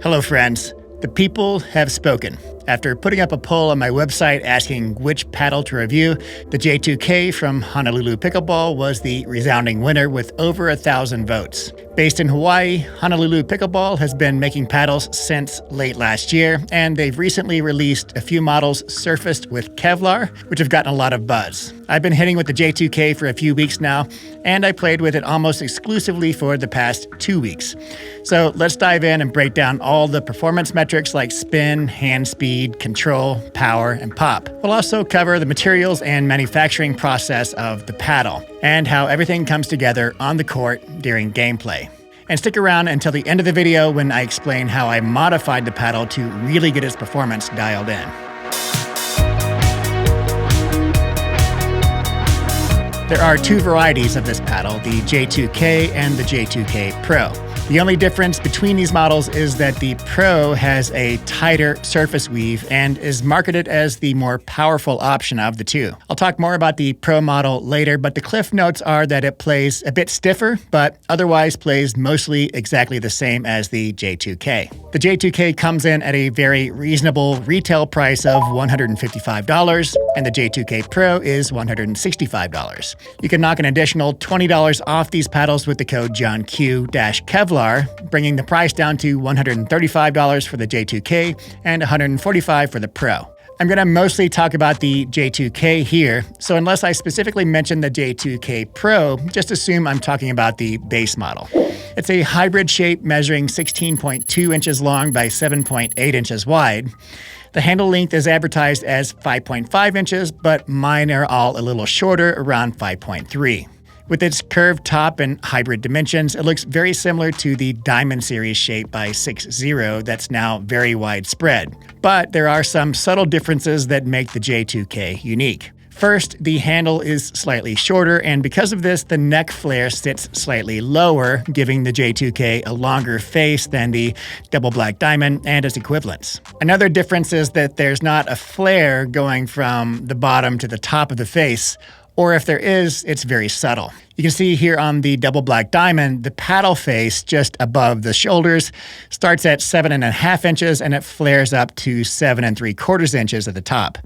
Hello, friends. The people have spoken. After putting up a poll on my website asking which paddle to review, the J2K from Honolulu Pickleball was the resounding winner with over 1,000 votes. Based in Hawaii, Honolulu Pickleball has been making paddles since late last year, and they've recently released a few models surfaced with Kevlar, which have gotten a lot of buzz. I've been hitting with the J2K for a few weeks now, and I played with it almost exclusively for the past 2 weeks. So let's dive in and break down all the performance metrics like spin, hand speed, control, power, and pop. We'll also cover the materials and manufacturing process of the paddle, and how everything comes together on the court during gameplay. And stick around until the end of the video when I explain how I modified the paddle to really get its performance dialed in. There are two varieties of this paddle, the J2K and the J2K Pro. The only difference between these models is that the Pro has a tighter surface weave and is marketed as the more powerful option of the two. I'll talk more about the Pro model later, but the cliff notes are that it plays a bit stiffer, but otherwise plays mostly exactly the same as the J2K. The J2K comes in at a very reasonable retail price of $155, and the J2K Pro is $165. You can knock an additional $20 off these paddles with the code JOHNQ-Kevlar, bringing the price down to $135 for the J2K and $145 for the Pro. I'm going to mostly talk about the J2K here, so unless I specifically mention the J2K Pro, just assume I'm talking about the base model. It's a hybrid shape measuring 16.2 inches long by 7.8 inches wide. The handle length is advertised as 5.5 inches, but mine are all a little shorter, around 5.3. With its curved top and hybrid dimensions, it looks very similar to the Diamond Series shape by 6.0 that's now very widespread. But there are some subtle differences that make the J2K unique. First, the handle is slightly shorter, and because of this, the neck flare sits slightly lower, giving the J2K a longer face than the double black diamond and its equivalents. Another difference is that there's not a flare going from the bottom to the top of the face, or if there is, it's very subtle. You can see here on the double black diamond, the paddle face just above the shoulders starts at 7.5 inches and it flares up to 7 3/4 inches at the top.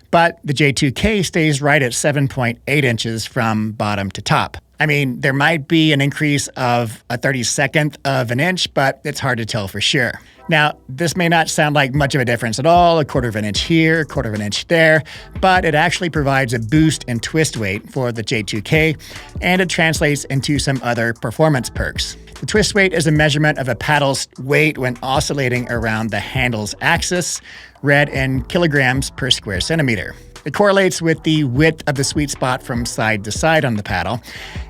But the J2K stays right at 7.8 inches from bottom to top. I mean, there might be an increase of a 32nd of an inch, but it's hard to tell for sure. Now, this may not sound like much of a difference at all, 1/4 of an inch here, 1/4 of an inch there, but it actually provides a boost in twist weight for the J2K, and it translates into some other performance perks. The twist weight is a measurement of a paddle's weight when oscillating around the handle's axis, read in kilograms per square centimeter. It correlates with the width of the sweet spot from side to side on the paddle,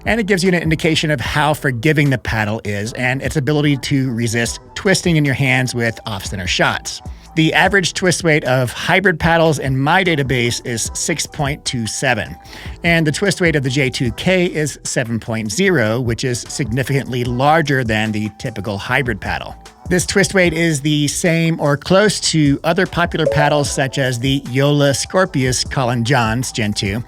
and it gives you an indication of how forgiving the paddle is and its ability to resist twisting in your hands with off-center shots. The average twist weight of hybrid paddles in my database is 6.27, and the twist weight of the J2K is 7.0, which is significantly larger than the typical hybrid paddle. This twist weight is the same or close to other popular paddles such as the Yola Scorpius Colin Johns Gen 2,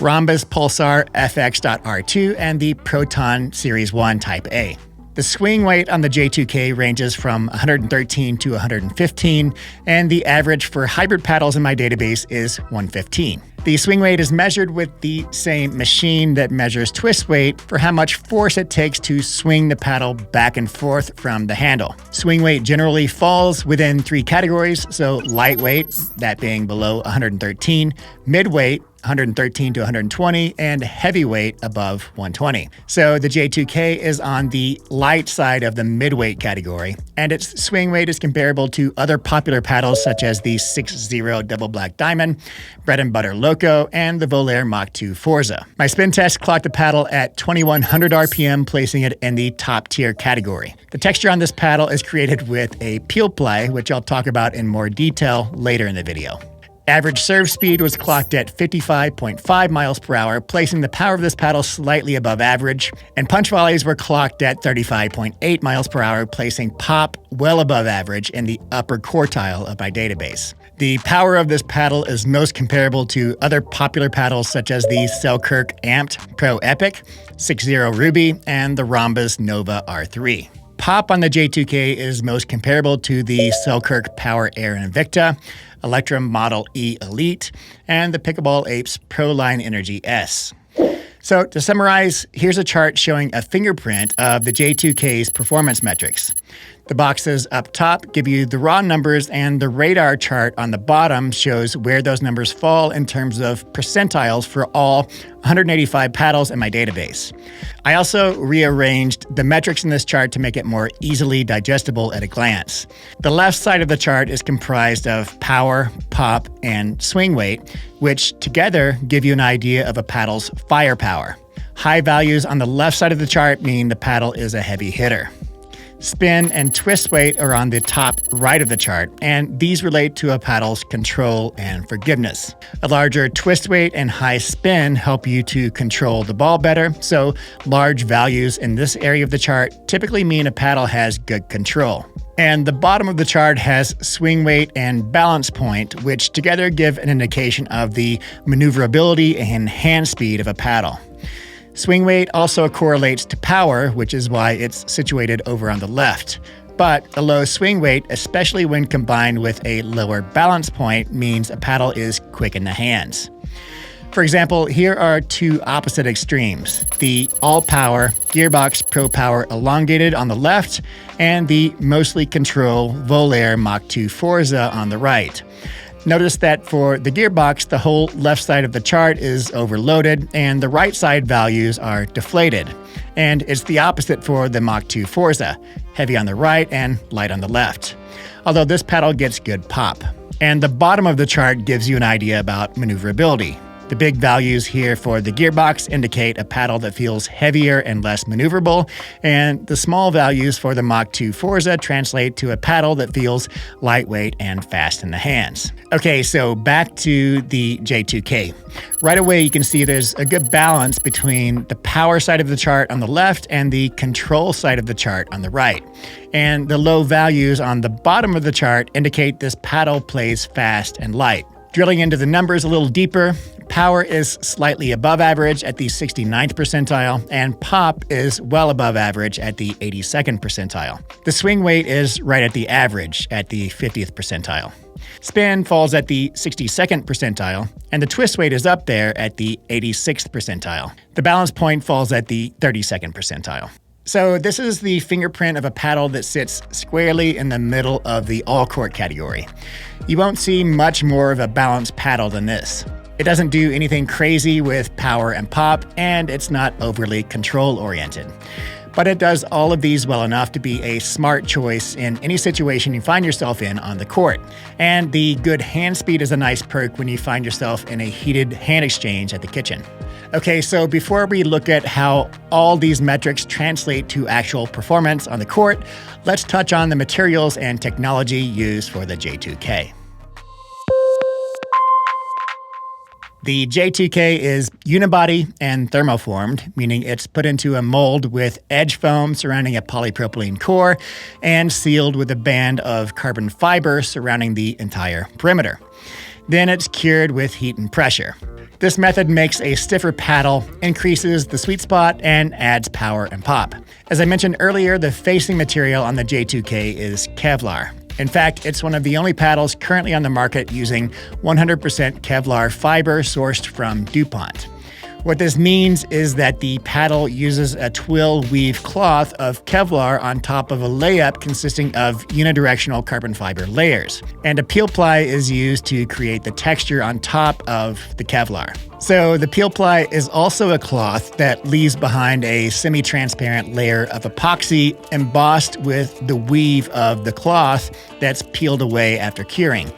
Rhombus Pulsar FX.R2, and the Proton Series 1 Type A. The swing weight on the J2K ranges from 113 to 115, and the average for hybrid paddles in my database is 115. The swing weight is measured with the same machine that measures twist weight for how much force it takes to swing the paddle back and forth from the handle. Swing weight generally falls within 3 categories, so lightweight, that being below 113, midweight, 113 to 120, and heavyweight above 120. So the J2K is on the light side of the midweight category, and its swing weight is comparable to other popular paddles such as the 6.0 Double Black Diamond, Bread and Butter Loco, and the Volair Mach 2 Forza. My spin test clocked the paddle at 2100 RPM, placing it in the top tier category. The texture on this paddle is created with a peel ply, which I'll talk about in more detail later in the video. Average serve speed was clocked at 55.5 miles per hour, placing the power of this paddle slightly above average, and punch volleys were clocked at 35.8 miles per hour, placing pop well above average in the upper quartile of my database. The power of this paddle is most comparable to other popular paddles such as the Selkirk Amped Pro Epic, 6.0 Ruby, and the Rhombus Nova R3. pop on the J2K is most comparable to the Selkirk Power Air Invicta, Electrum Model E Elite, and the Pickleball Apes Pro Line Energy S. So to summarize, here's a chart showing a fingerprint of the J2K's performance metrics. The boxes up top give you the raw numbers, and the radar chart on the bottom shows where those numbers fall in terms of percentiles for all 185 paddles in my database. I also rearranged the metrics in this chart to make it more easily digestible at a glance. The left side of the chart is comprised of power, pop, and swing weight, which together give you an idea of a paddle's firepower. High values on the left side of the chart mean the paddle is a heavy hitter. Spin and twist weight are on the top right of the chart, and these relate to a paddle's control and forgiveness. A larger twist weight and high spin help you to control the ball better, so large values in this area of the chart typically mean a paddle has good control. And the bottom of the chart has swing weight and balance point, which together give an indication of the maneuverability and hand speed of a paddle. Swing weight also correlates to power, which is why it's situated over on the left. But a low swing weight, especially when combined with a lower balance point, means a paddle is quick in the hands. For example, here are two opposite extremes: the all-power Gearbox Pro Power Elongated on the left and the mostly control Volair Mach 2 Forza on the right. Notice that for the gearbox, the whole left side of the chart is overloaded and the right side values are deflated. And it's the opposite for the Mach 2 Forza, heavy on the right and light on the left. Although this paddle gets good pop. And the bottom of the chart gives you an idea about maneuverability. The big values here for the gearbox indicate a paddle that feels heavier and less maneuverable, and the small values for the Mach 2 Forza translate to a paddle that feels lightweight and fast in the hands. Okay, so back to the J2K. Right away, you can see there's a good balance between the power side of the chart on the left and the control side of the chart on the right. And the low values on the bottom of the chart indicate this paddle plays fast and light. Drilling into the numbers a little deeper, power is slightly above average at the 69th percentile, and pop is well above average at the 82nd percentile. The swing weight is right at the average at the 50th percentile. Spin falls at the 62nd percentile, and the twist weight is up there at the 86th percentile. The balance point falls at the 32nd percentile. So this is the fingerprint of a paddle that sits squarely in the middle of the all-court category. You won't see much more of a balanced paddle than this. It doesn't do anything crazy with power and pop, and it's not overly control-oriented. But it does all of these well enough to be a smart choice in any situation you find yourself in on the court. And the good hand speed is a nice perk when you find yourself in a heated hand exchange at the kitchen. Okay, so before we look at how all these metrics translate to actual performance on the court, let's touch on the materials and technology used for the J2K. The J2K is unibody and thermoformed, meaning it's put into a mold with edge foam surrounding a polypropylene core and sealed with a band of carbon fiber surrounding the entire perimeter. Then it's cured with heat and pressure. This method makes a stiffer paddle, increases the sweet spot, and adds power and pop. As I mentioned earlier, the facing material on the J2K is Kevlar. In fact, it's one of the only paddles currently on the market using 100% Kevlar fiber sourced from DuPont. What this means is that the paddle uses a twill weave cloth of Kevlar on top of a layup consisting of unidirectional carbon fiber layers. And a peel ply is used to create the texture on top of the Kevlar. So the peel ply is also a cloth that leaves behind a semi-transparent layer of epoxy embossed with the weave of the cloth that's peeled away after curing.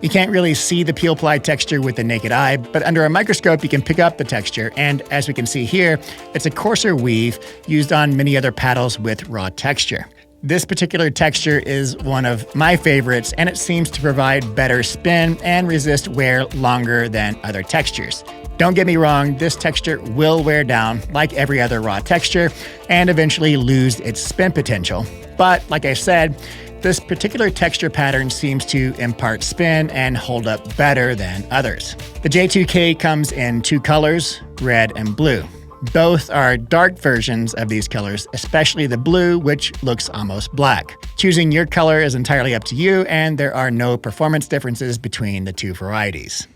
You can't really see the peel ply texture with the naked eye, but under a microscope you can pick up the texture, and as we can see here, it's a coarser weave used on many other paddles with raw texture. This particular texture is one of my favorites, and it seems to provide better spin and resist wear longer than other textures. Don't get me wrong, this texture will wear down like every other raw texture and eventually lose its spin potential. But like I said, this particular texture pattern seems to impart spin and hold up better than others. The J2K comes in two colors, red and blue. Both are dark versions of these colors, especially the blue, which looks almost black. Choosing your color is entirely up to you, and there are no performance differences between the two varieties.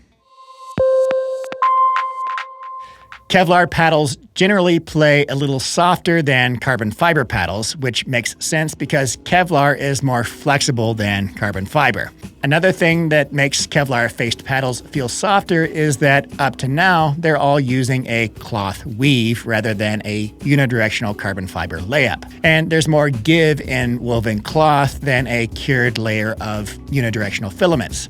Kevlar paddles generally play a little softer than carbon fiber paddles, which makes sense because Kevlar is more flexible than carbon fiber. Another thing that makes Kevlar-faced paddles feel softer is that up to now, they're all using a cloth weave rather than a unidirectional carbon fiber layup. And there's more give in woven cloth than a cured layer of unidirectional filaments.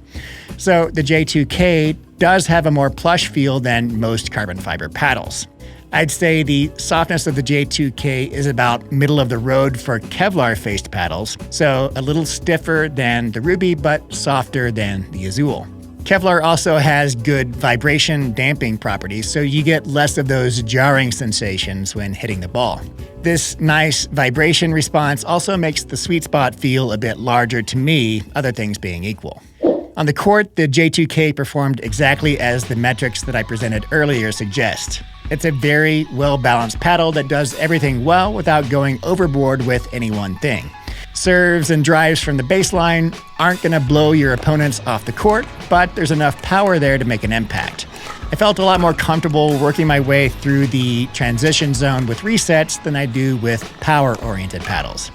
So the J2K does have a more plush feel than most carbon fiber paddles. I'd say the softness of the J2K is about middle of the road for Kevlar-faced paddles, so a little stiffer than the Ruby, but softer than the Azul. Kevlar also has good vibration damping properties, so you get less of those jarring sensations when hitting the ball. This nice vibration response also makes the sweet spot feel a bit larger to me, other things being equal. On the court, the J2K performed exactly as the metrics that I presented earlier suggest. It's a very well-balanced paddle that does everything well without going overboard with any one thing. Serves and drives from the baseline aren't going to blow your opponents off the court, but there's enough power there to make an impact. I felt a lot more comfortable working my way through the transition zone with resets than I do with power-oriented paddles.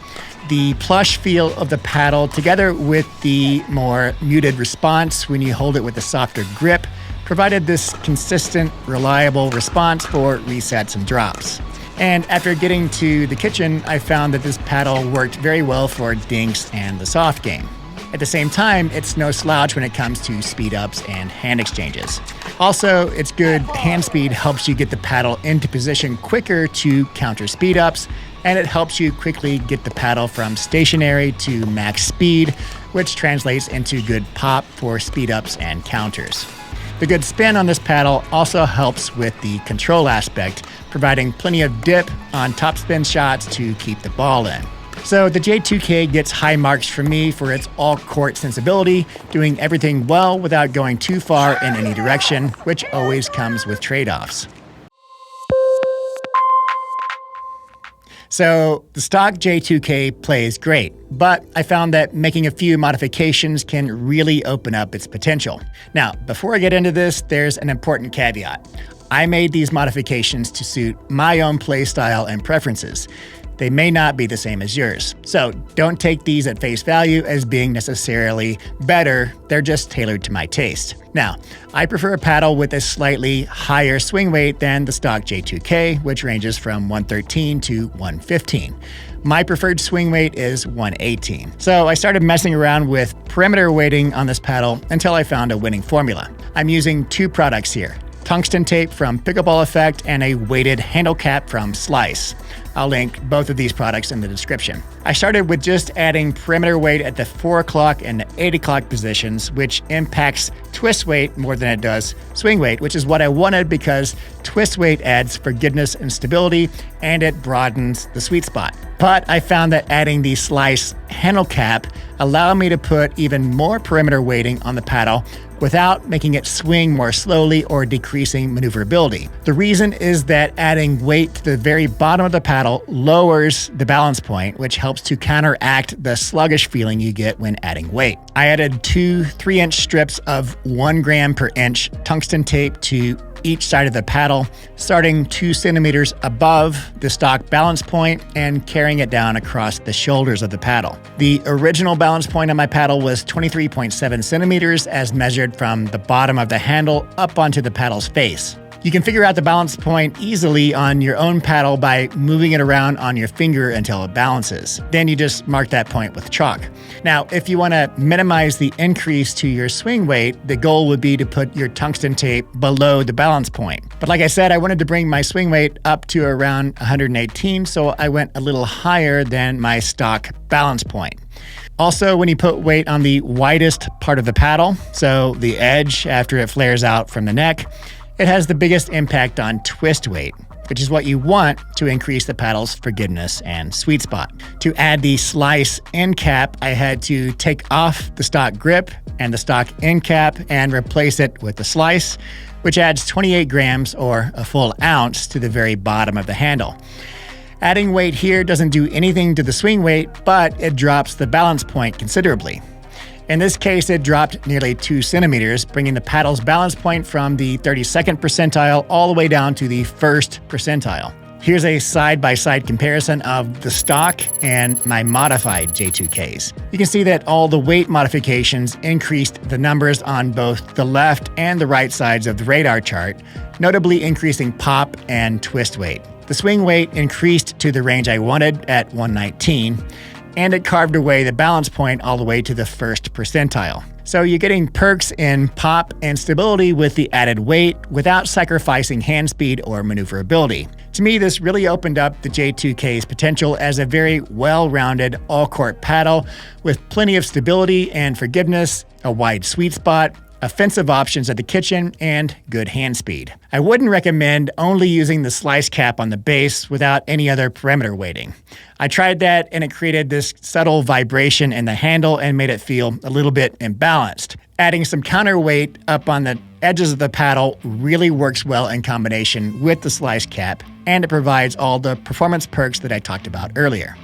The plush feel of the paddle, together with the more muted response when you hold it with a softer grip, provided this consistent, reliable response for resets and drops. And after getting to the kitchen, I found that this paddle worked very well for dinks and the soft game. At the same time, it's no slouch when it comes to speed-ups and hand exchanges. Also, its good hand speed helps you get the paddle into position quicker to counter speed-ups, and it helps you quickly get the paddle from stationary to max speed, which translates into good pop for speed-ups and counters. The good spin on this paddle also helps with the control aspect, providing plenty of dip on topspin shots to keep the ball in. So the J2K gets high marks from me for its all-court sensibility, doing everything well without going too far in any direction, which always comes with trade-offs. So the stock J2K plays great, but I found that making a few modifications can really open up its potential. Now, before I get into this, there's an important caveat. I made these modifications to suit my own play style and preferences. They may not be the same as yours. So don't take these at face value as being necessarily better, they're just tailored to my taste. Now, I prefer a paddle with a slightly higher swing weight than the stock J2K, which ranges from 113 to 115. My preferred swing weight is 118. So I started messing around with perimeter weighting on this paddle until I found a winning formula. I'm using two products here: tungsten tape from Pickleball Effect and a weighted handle cap from Slice. I'll link both of these products in the description. I started with just adding perimeter weight at the 4 o'clock and the 8 o'clock positions, which impacts twist weight more than it does swing weight, which is what I wanted because twist weight adds forgiveness and stability, and it broadens the sweet spot. But I found that adding the Slice handle cap allowed me to put even more perimeter weighting on the paddle without making it swing more slowly or decreasing maneuverability. The reason is that adding weight to the very bottom of the paddle lowers the balance point, which helps to counteract the sluggish feeling you get when adding weight. I added 2 3-inch strips of 1 gram per inch tungsten tape to each side of the paddle, starting 2 centimeters above the stock balance point and carrying it down across the shoulders of the paddle. The original balance point on my paddle was 23.7 centimeters as measured from the bottom of the handle up onto the paddle's face. You can figure out the balance point easily on your own paddle by moving it around on your finger until it balances. Then you just mark that point with chalk. Now, if you want to minimize the increase to your swing weight, the goal would be to put your tungsten tape below the balance point. But like I said, I wanted to bring my swing weight up to around 118, so I went a little higher than my stock balance point. Also, when you put weight on the widest part of the paddle, so the edge after it flares out from the neck, it has the biggest impact on twist weight, which is what you want to increase the paddle's forgiveness and sweet spot. To add the Slice end cap, I had to take off the stock grip and the stock end cap and replace it with the Slice. which adds 28 grams or a full ounce to the very bottom of the handle. Adding weight here doesn't do anything to the swing weight, but it drops the balance point considerably. In this case, it dropped nearly 2 centimeters, bringing the paddle's balance point from the 32nd percentile all the way down to the 1st percentile. Here's a side-by-side comparison of the stock and my modified J2Ks. You can see that all the weight modifications increased the numbers on both the left and the right sides of the radar chart, notably increasing pop and twist weight. The swing weight increased to the range I wanted at 119, and it carved away the balance point all the way to the 1st percentile. So you're getting perks in pop and stability with the added weight without sacrificing hand speed or maneuverability. To me, this really opened up the J2K's potential as a very well-rounded all-court paddle with plenty of stability and forgiveness, a wide sweet spot, offensive options at the kitchen, and good hand speed. I wouldn't recommend only using the slice cap on the base without any other perimeter weighting. I tried that and it created this subtle vibration in the handle and made it feel a little bit imbalanced. Adding some counterweight up on the edges of the paddle really works well in combination with the slice cap, and it provides all the performance perks that I talked about earlier.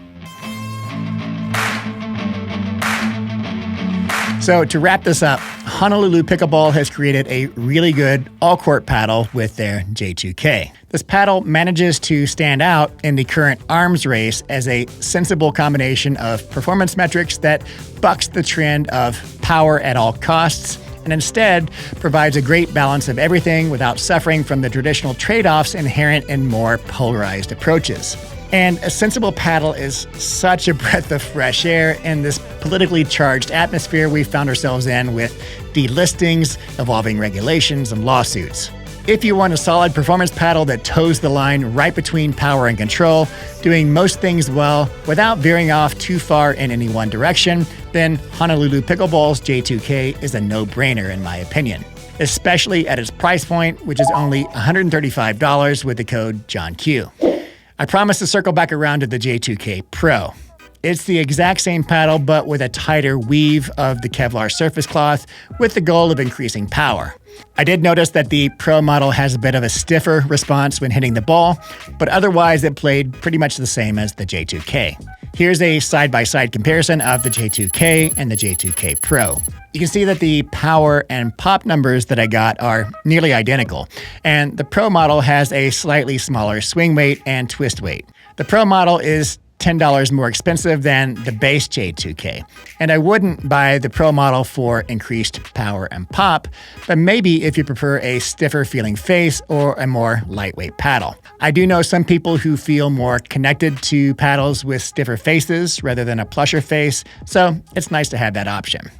So to wrap this up, Honolulu Pickleball has created a really good all-court paddle with their J2K. This paddle manages to stand out in the current arms race as a sensible combination of performance metrics that bucks the trend of power at all costs, and instead provides a great balance of everything without suffering from the traditional trade-offs inherent in more polarized approaches. And a sensible paddle is such a breath of fresh air in this politically charged atmosphere we found ourselves in with delistings, evolving regulations, and lawsuits. If you want a solid performance paddle that toes the line right between power and control, doing most things well without veering off too far in any one direction, then Honolulu Pickleball's J2K is a no-brainer in my opinion, especially at its price point, which is only $135 with the code JOHNQ. I promise to circle back around to the J2K Pro. It's the exact same paddle, but with a tighter weave of the Kevlar surface cloth with the goal of increasing power. I did notice that the Pro model has a bit of a stiffer response when hitting the ball, but otherwise it played pretty much the same as the J2K. Here's a side-by-side comparison of the J2K and the J2K Pro. You can see that the power and pop numbers that I got are nearly identical, and the Pro model has a slightly smaller swing weight and twist weight. The Pro model is $10 more expensive than the base J2K, and I wouldn't buy the Pro model for increased power and pop, but maybe if you prefer a stiffer feeling face or a more lightweight paddle. I do know some people who feel more connected to paddles with stiffer faces rather than a plusher face, so it's nice to have that option.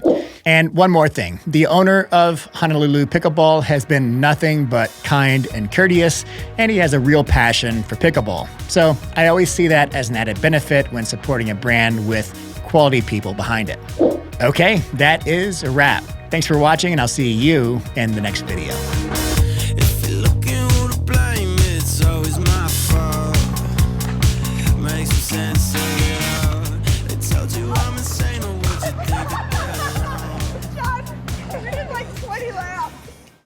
And one more thing, the owner of Honolulu Pickleball has been nothing but kind and courteous, and he has a real passion for pickleball. So I always see that as an added benefit when supporting a brand with quality people behind it. Okay, that is a wrap. Thanks for watching, and I'll see you in the next video. If you're looking who to blame, it's always my fault. Makes sense.